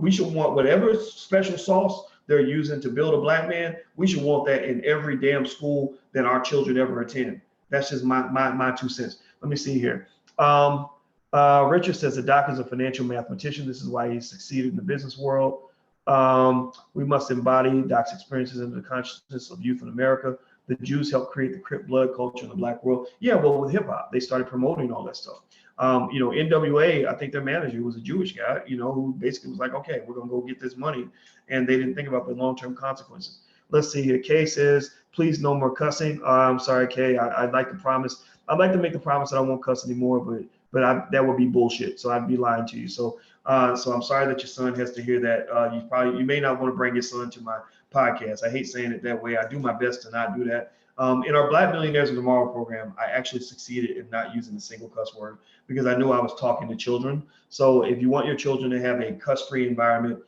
We should want whatever special sauce they're using to build a Black man. We should want that in every damn school that our children ever attend. That's just my 2 cents. Let me see here. Richard says the doc is a financial mathematician. This is why he succeeded in the business world. We must embody Doc's experiences into the consciousness of youth in America. The Jews helped create the Crip blood culture in the Black world. Yeah, well, with hip hop, they started promoting all that stuff. NWA, I think their manager was a Jewish guy, who basically was like, okay, we're gonna go get this money. And they didn't think about the long-term consequences. Let's see here. Kay says, please no more cussing. I'm sorry, Kay. I'd like to make the promise that I won't cuss anymore, but that would be bullshit. So I'd be lying to you. So I'm sorry that your son has to hear that. You may not want to bring your son to my podcast. I hate saying it that way. I do my best to not do that. In our Black Millionaires of Tomorrow program, I actually succeeded in not using a single cuss word because I knew I was talking to children. So if you want your children to have a cuss-free environment,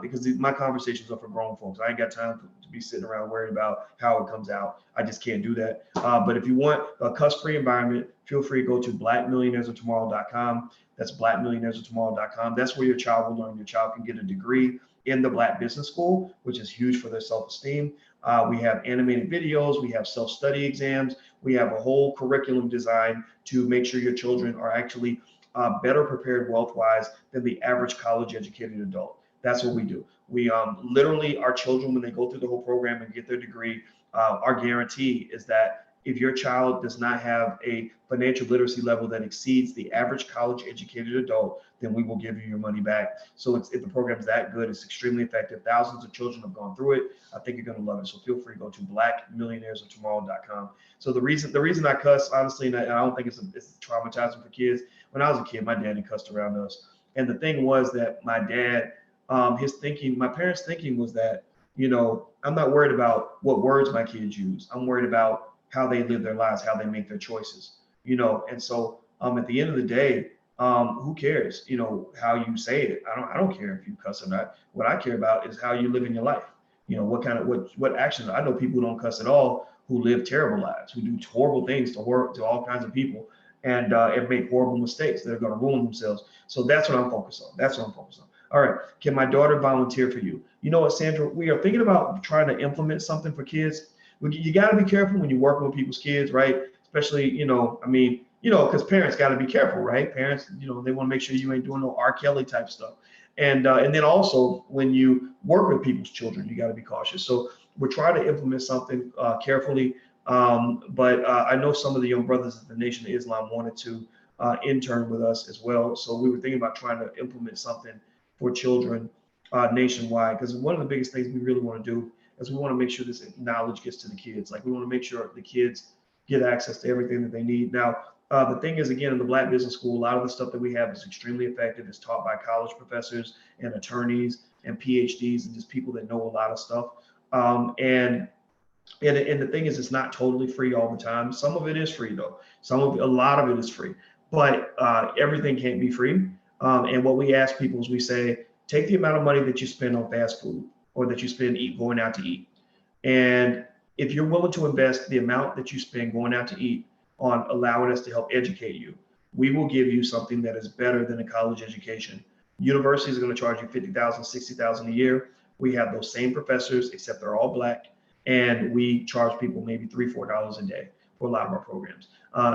because my conversations are for grown folks. I ain't got time to be sitting around worried about how it comes out. I just can't do that. But if you want a cuss-free environment, feel free to go to blackmillionairesoftomorrow.com. That's blackmillionairesoftomorrow.com. That's where your child will learn. Your child can get a degree in the Black Business School, which is huge for their self-esteem. We have animated videos. We have self-study exams. We have a whole curriculum designed to make sure your children are actually better prepared wealth-wise than the average college-educated adult. That's what we do. We literally, our children, when they go through the whole program and get their degree, our guarantee is that if your child does not have a financial literacy level that exceeds the average college educated adult, then we will give you your money back. So if the program's that good, it's extremely effective. Thousands of children have gone through it. I think you're going to love it. So feel free to go to blackmillionairesoftomorrow.com. So the reason I cuss, honestly, and I don't think it's traumatizing for kids. When I was a kid, my daddy cussed around us. And the thing was that my dad, my parents' thinking was that, I'm not worried about what words my kids use. I'm worried about how they live their lives, how they make their choices, and so at the end of the day, who cares, how you say it? I don't care if you cuss or not. What I care about is how you live in your life. What actions. I know people who don't cuss at all, who live terrible lives, who do horrible things to all kinds of people, and make horrible mistakes that are going to ruin themselves. So that's what I'm focused on. All right, can my daughter volunteer for you? You know what, Sandra, we are thinking about trying to implement something for kids. You got to be careful when you're working with people's kids, right? Especially, because parents got to be careful, right? Parents, they want to make sure you ain't doing no R. Kelly type stuff. And then also when you work with people's children, you got to be cautious. So we're trying to implement something carefully. But I know some of the young brothers at the Nation of Islam wanted to intern with us as well. So we were thinking about trying to implement something for children nationwide, because one of the biggest things we really want to do is we want to make sure this knowledge gets to the kids. Like we want to make sure the kids get access to everything that they need. Now, The thing is, again, in the Black Business School, a lot of the stuff that we have is extremely effective. It's taught by college professors and attorneys and PhDs and just people that know a lot of stuff. And the thing is, it's not totally free all the time. Some of it is free though. A lot of it is free, but everything can't be free. And what we ask people is we say, take the amount of money that you spend on fast food or that you spend going out to eat. And if you're willing to invest the amount that you spend going out to eat on allowing us to help educate you, we will give you something that is better than a college education. Universities are going to charge you $50,000, $60,000 a year. We have those same professors, except they're all Black. And we charge people maybe $3, $4 a day for a lot of our programs.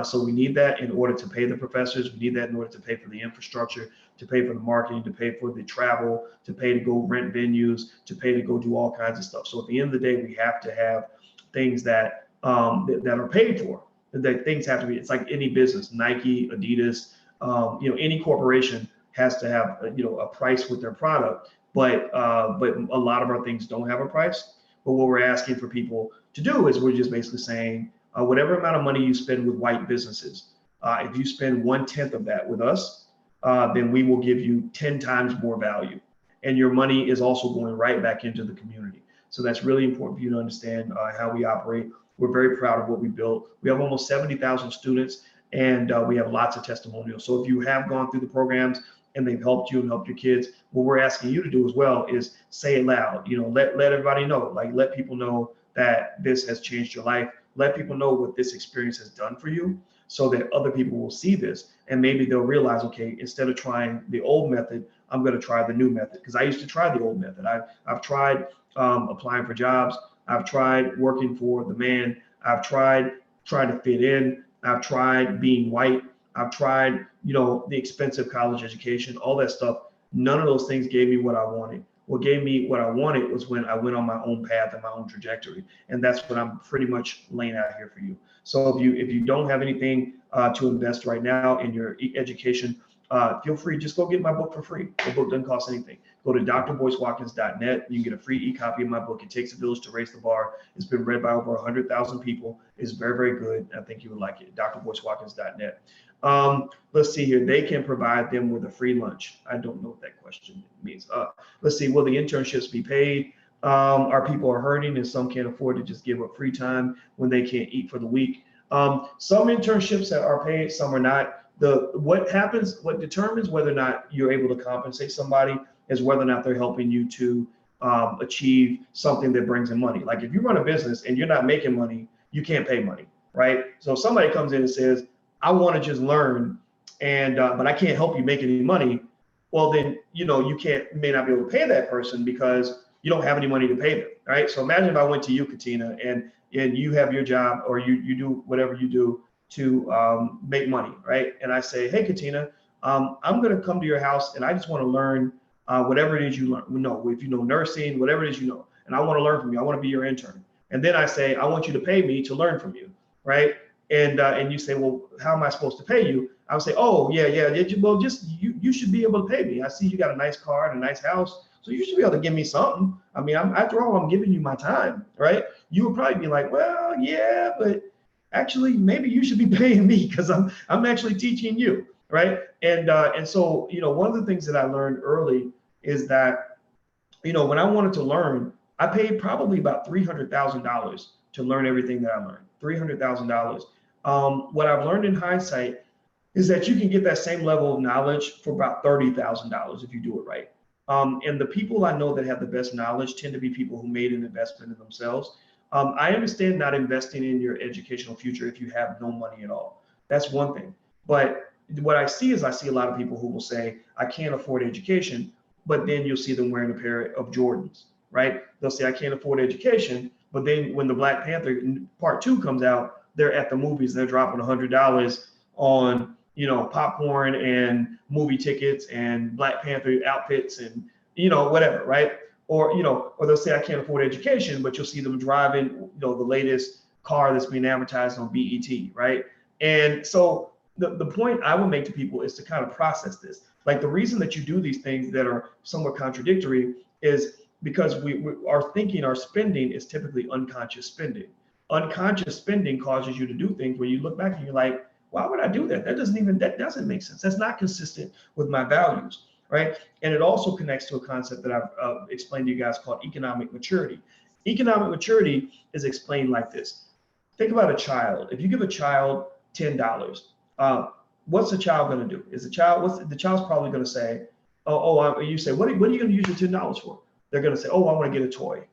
So we need that in order to pay the professors. We need that in order to pay for the infrastructure, to pay for the marketing, to pay for the travel, to pay to go rent venues, to pay to go do all kinds of stuff. So at the end of the day, we have to have things that that are paid for. That things have to be. It's like any business, Nike, Adidas, any corporation has to have a price with their product. But a lot of our things don't have a price. But what we're asking for people to do is we're just basically saying, whatever amount of money you spend with white businesses, if you spend 1/10 of that with us, then we will give you 10 times more value. And your money is also going right back into the community. So that's really important for you to understand how we operate. We're very proud of what we built. We have almost 70,000 students, and we have lots of testimonials. So if you have gone through the programs and they've helped you and helped your kids, what we're asking you to do as well is say it loud. Let everybody know, let people know that this has changed your life. Let people know what this experience has done for you, so that other people will see this and maybe they'll realize, okay, instead of trying the old method, I'm going to try the new method. Because I used to try the old method. I've tried applying for jobs. I've tried working for the man. I've tried trying to fit in. I've tried being white. I've tried, the expensive college education, all that stuff. None of those things gave me what I wanted. What gave me what I wanted was when I went on my own path and my own trajectory. And that's what I'm pretty much laying out here for you. So if you don't have anything to invest right now in your education, feel free, just go get my book for free. The book doesn't cost anything. Go to drboycewatkins.net. You can get a free e-copy of my book. It Takes a Village to Raise the Bar. It's been read by over 100,000 people. It's very, very good. I think you would like it. drboycewatkins.net. Let's see here. They can provide them with a free lunch. I don't know what that question means. Let's see. Will the internships be paid? Our people are hurting and some can't afford to just give up free time when they can't eat for the week. Some internships are paid, some are not. What determines whether or not you're able to compensate somebody is whether or not they're helping you to achieve something that brings in money. Like if you run a business and you're not making money, you can't pay money, right? So if somebody comes in and says, I want to just learn, and but I can't help you make any money, well then you may not be able to pay that person because you don't have any money to pay them, right? So imagine if I went to you, Katina, and you have your job or you do whatever you do to make money, right? And I say, hey, Katina, I'm going to come to your house and I just want to learn whatever it is you learn. No, if you know nursing, whatever it is you know, and I want to learn from you. I want to be your intern. And then I say, I want you to pay me to learn from you, right? And you say, well, how am I supposed to pay you? I would say, oh, yeah. Well, just you should be able to pay me. I see you got a nice car and a nice house, so you should be able to give me something. I mean, after all, I'm giving you my time, right? You would probably be like, well, yeah, but actually, maybe you should be paying me because I'm actually teaching you, right? And so, one of the things that I learned early is that, when I wanted to learn, I paid probably about $300,000 to learn everything that I learned. $300,000. What I've learned in hindsight is that you can get that same level of knowledge for about $30,000 if you do it right. And the people I know that have the best knowledge tend to be people who made an investment in themselves. I understand not investing in your educational future if you have no money at all. That's one thing. But what I see is I see a lot of people who will say, I can't afford education, but then you'll see them wearing a pair of Jordans, right? They'll say, I can't afford education, but then when the Black Panther Part 2 comes out, they're at the movies and they're dropping $100 on, popcorn and movie tickets and Black Panther outfits and, whatever, right? Or they'll say I can't afford education, but you'll see them driving, the latest car that's being advertised on BET, right? And so the point I would make to people is to kind of process this. Like the reason that you do these things that are somewhat contradictory is because our thinking, our spending is typically unconscious spending. Unconscious spending causes you to do things where you look back and you're like, Why would I do that? That doesn't make sense. That's not consistent with my values, right? And it also connects to a concept that I've explained to you guys called economic maturity. Economic maturity is explained like this. Think about a child. If you give a child $10, what's the child going to do? Is the child's probably going to say, you say, what are you going to use your $10 for? They're going to say, oh, I want to get a toy,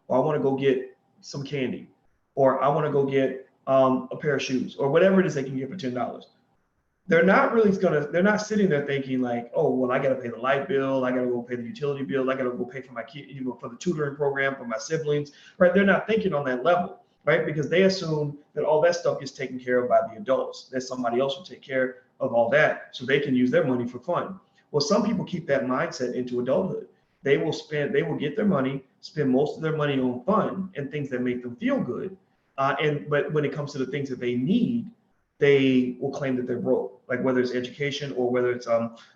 or I want to go get some candy, or I want to go get a pair of shoes, or whatever it is they can get for $10. They're not sitting there thinking like, oh, well, I got to pay the light bill, I got to go pay the utility bill, I got to go pay for my kid, for the tutoring program for my siblings, right? They're not thinking on that level, right? Because they assume that all that stuff is taken care of by the adults, that somebody else will take care of all that so they can use their money for fun. Well, some people keep that mindset into adulthood. They will get their money, spend most of their money on fun and things that make them feel good. But when it comes to the things that they need, they will claim that they're broke, like whether it's education or whether it's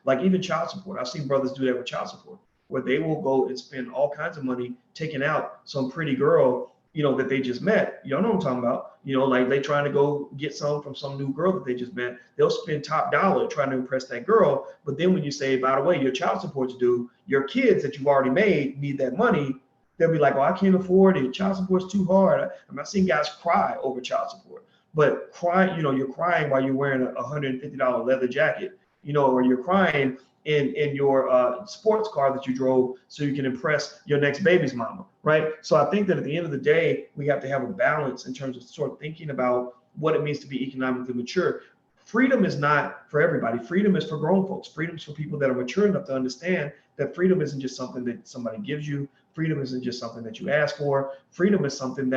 like even child support. I've seen brothers do that with child support, where they will go and spend all kinds of money taking out some pretty girl, that they just met. You know what I'm talking about? Like they trying to go get some from some new girl that they just met. They'll spend top dollar trying to impress that girl. But then when you say, by the way, your child support's due, your kids that you've already made need that money, they'll be like, oh, I can't afford it. Child support's too hard. I'm not seeing guys cry over child support. But you're crying while you're wearing a $150 leather jacket, or you're crying in your sports car that you drove so you can impress your next baby's mama, right? So I think that at the end of the day, we have to have a balance in terms of sort of thinking about what it means to be economically mature. Freedom is not for everybody. Freedom is for grown folks. Freedom is for people that are mature enough to understand that freedom isn't just something that somebody gives you. Freedom isn't just something that you ask for. Freedom is something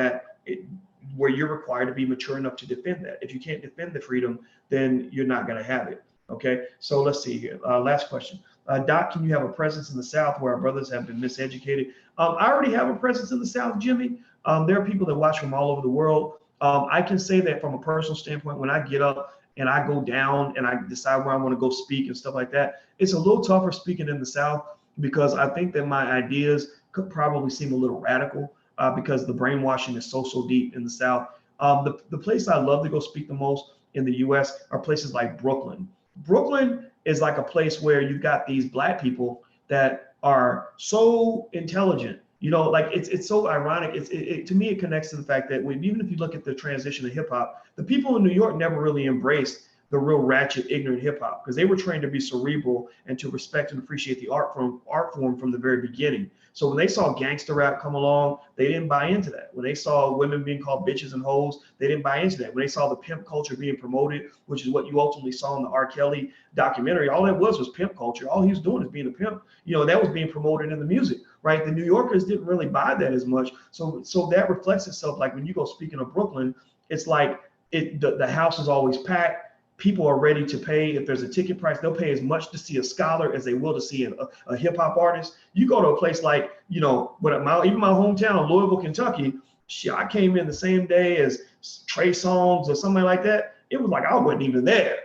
where you're required to be mature enough to defend that. If you can't defend the freedom, then you're not going to have it. Okay, so let's see here. Last question. Doc, can you have a presence in the South where our brothers have been miseducated? I already have a presence in the South, Jimmy. There are people that watch from all over the world. I can say that from a personal standpoint, when I get up and I go down and I decide where I want to go speak and stuff like that, it's a little tougher speaking in the South because I think that my ideas could probably seem a little radical because the brainwashing is so deep in the South. The place I love to go speak the most in the U.S. are places like Brooklyn. Brooklyn is like a place where you've got these Black people that are so intelligent. Like it's so ironic. To me, it connects to the fact that even if you look at the transition of hip hop, the people in New York never really embraced the real ratchet, ignorant hip hop because they were trained to be cerebral and to respect and appreciate the art form from the very beginning. So when they saw gangster rap come along, they didn't buy into that. When they saw women being called bitches and hoes, they didn't buy into that. When they saw the pimp culture being promoted, which is what you ultimately saw in the R. Kelly documentary, all that was pimp culture. All he was doing is being a pimp. That was being promoted in the music, right? The New Yorkers didn't really buy that as much. So that reflects itself. Like when you go speaking of Brooklyn, it's like the house is always packed. People are ready to pay. If there's a ticket price, they'll pay as much to see a scholar as they will to see a hip hop artist. You go to a place like, even my hometown of Louisville, Kentucky, I came in the same day as Trey Songz or something like that. It was like I wasn't even there.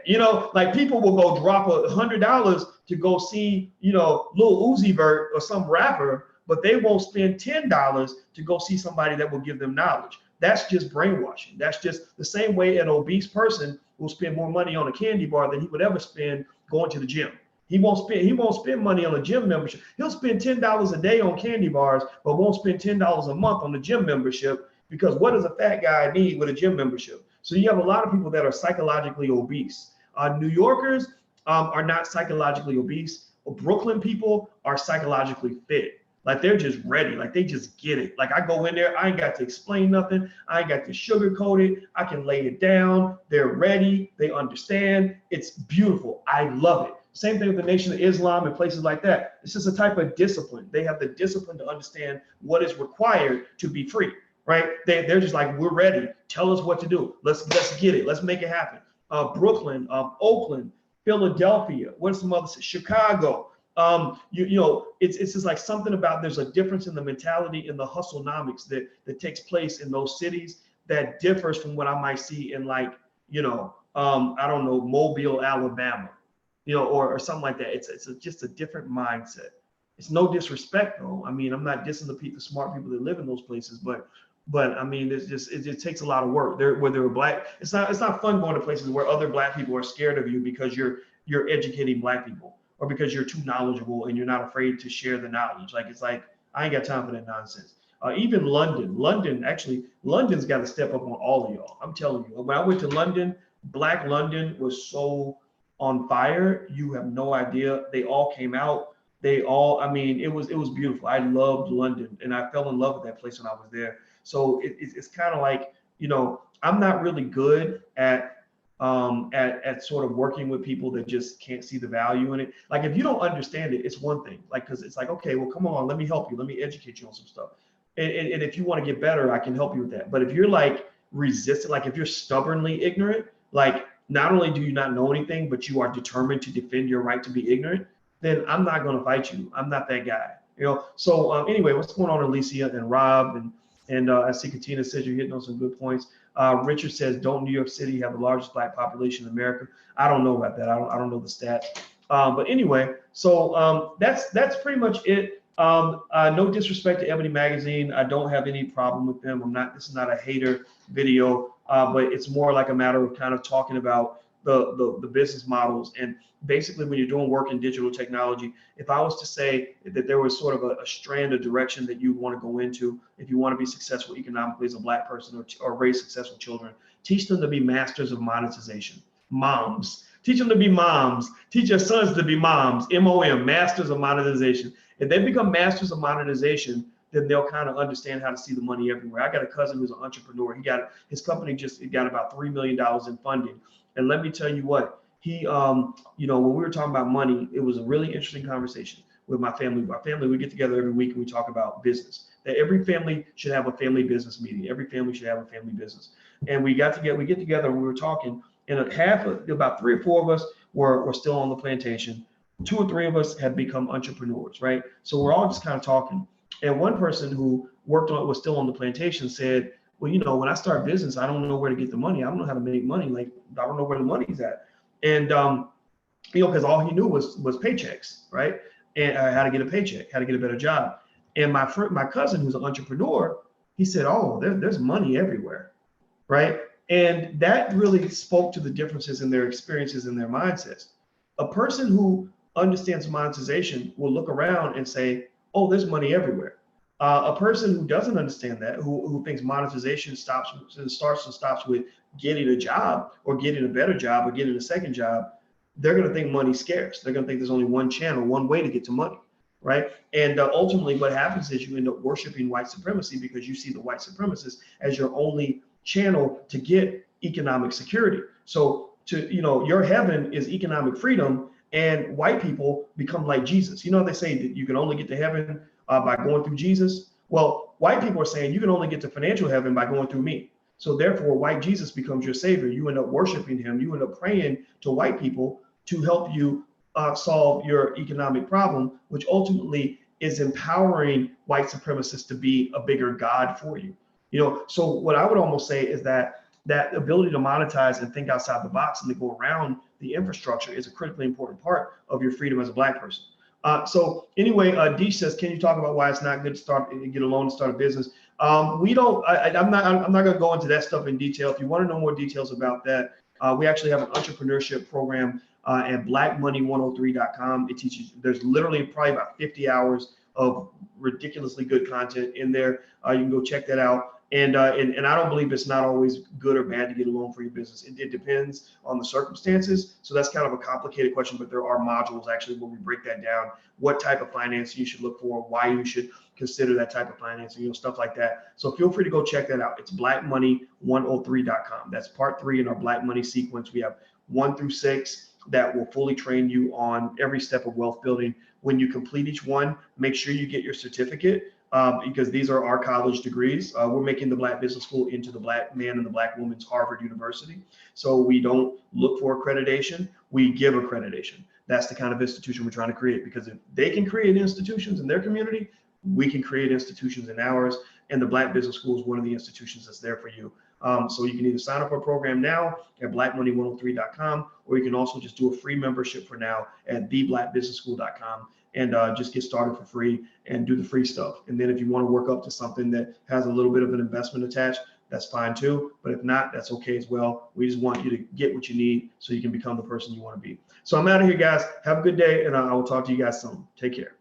Like people will go drop $100 to go see, Lil Uzi Vert or some rapper, but they won't spend $10 to go see somebody that will give them knowledge. That's just brainwashing. That's just the same way an obese person will spend more money on a candy bar than he would ever spend going to the gym. He won't spend money on a gym membership. He'll spend $10 a day on candy bars, but won't spend $10 a month on the gym membership because what does a fat guy need with a gym membership? So you have a lot of people that are psychologically obese. New Yorkers are not psychologically obese. Brooklyn people are psychologically fit. Like they're just ready. Like they just get it. Like I go in there, I ain't got to explain nothing. I ain't got to sugarcoat it. I can lay it down. They're ready. They understand. It's beautiful. I love it. Same thing with the Nation of Islam and places like that. It's just a type of discipline. They have the discipline to understand what is required to be free, right? They're just like, we're ready. Tell us what to do. Let's get it. Let's make it happen. Brooklyn, Oakland, Philadelphia, what's some other, Chicago. It's just like something about there's a difference in the mentality and the hustlenomics that takes place in those cities that differs from what I might see in like, I don't know, Mobile, Alabama, or something like that. It's just a different mindset. It's no disrespect though. I mean, I'm not dissing the smart people that live in those places, but but I mean, it just takes a lot of work. Whether they're black, it's not fun going to places where other black people are scared of you because you're educating black people, or because you're too knowledgeable and you're not afraid to share the knowledge. Like, it's like, I ain't got time for that nonsense. Even London's got to step up on all of y'all. I'm telling you, when I went to London, Black London was so on fire. You have no idea. They all came out. I mean, it was beautiful. I loved London, and I fell in love with that place when I was there. So it's kind of like, I'm not really good at sort of working with people that just can't see the value in it. Like, if you don't understand it, it's one thing. Like, because it's like, okay, well, come on, let me help you. Let me educate you on some stuff. And if you want to get better, I can help you with that. But if you're like resistant, like if you're stubbornly ignorant, like not only do you not know anything, but you are determined to defend your right to be ignorant, then I'm not going to fight you. I'm not that guy. So anyway, what's going on, Alicia and Rob, and I see Katina says you're hitting on some good points. Richard says, don't New York City have the largest black population in America? I don't know about that. I don't know the stat. But anyway, so that's pretty much it. No disrespect to Ebony Magazine. I don't have any problem with them. This is not a hater video, but it's more like a matter of kind of talking about the business models. And basically, when you're doing work in digital technology, if I was to say that there was sort of a strand of direction that you want to go into, if you want to be successful economically as a black person, or raise successful children, teach them to be masters of monetization. Moms. Teach them to be moms. Teach your sons to be moms. MOM, masters of monetization. If they become masters of monetization, then they'll kind of understand how to see the money everywhere. I got a cousin who's an entrepreneur. His company just got about $3 million in funding. And let me tell you what, when we were talking about money, it was a really interesting conversation with my family. Our family, we get together every week and we talk about business. That every family should have a family business meeting. Every family should have a family business. And we get together and we were talking, and about 3 or 4 of us were still on the plantation. 2 or 3 of us had become entrepreneurs, right? So we're all just kind of talking. And one person who was still on the plantation said, well, when I start business, I don't know where to get the money. I don't know how to make money. Like, I don't know where the money's at. And, because all he knew was paychecks, right? And how to get a paycheck, how to get a better job. And my cousin, who's an entrepreneur, he said, oh, there's money everywhere, right? And that really spoke to the differences in their experiences and their mindsets. A person who understands monetization will look around and say, oh, there's money everywhere. A person who doesn't understand that, who thinks monetization starts and stops with getting a job, or getting a better job, or getting a second job, they're going to think money's scarce. They're going to think there's only one channel, one way to get to money, right? And ultimately what happens is you end up worshiping white supremacy, because you see the white supremacists as your only channel to get economic security. So your heaven is economic freedom, and white people become like Jesus. They say that you can only get to heaven by going through Jesus. Well, white people are saying you can only get to financial heaven by going through me. So therefore, white Jesus becomes your savior. You end up worshiping him. You end up praying to white people to help you solve your economic problem, which ultimately is empowering white supremacists to be a bigger God for you. So what I would almost say is that ability to monetize and think outside the box and to go around the infrastructure is a critically important part of your freedom as a black person. So anyway, Deesh says, can you talk about why it's not good to get a loan to start a business? I'm not going to go into that stuff in detail. If you want to know more details about that, we actually have an entrepreneurship program at blackmoney103.com. It teaches, there's literally probably about 50 hours of ridiculously good content in there. You can go check that out. And I don't believe it's not always good or bad to get a loan for your business. It depends on the circumstances. So that's kind of a complicated question, but there are modules actually where we break that down, what type of financing you should look for, why you should consider that type of financing, stuff like that. So feel free to go check that out. It's blackmoney103.com. That's part 3 in our Black Money sequence. We have 1 through 6 that will fully train you on every step of wealth building. When you complete each one, make sure you get your certificate. Because these are our college degrees. We're making the Black Business School into the Black man and the Black woman's Harvard University. So we don't look for accreditation, we give accreditation. That's the kind of institution we're trying to create, because if they can create institutions in their community, we can create institutions in ours. And the Black Business School is one of the institutions that's there for you. So you can either sign up for a program now at blackmoney103.com, or you can also just do a free membership for now at theblackbusinessschool.com. and just get started for free and do the free stuff. And then if you want to work up to something that has a little bit of an investment attached, that's fine too. But if not, that's okay as well. We just want you to get what you need so you can become the person you want to be. So I'm out of here, guys. Have a good day, and I will talk to you guys soon. Take care.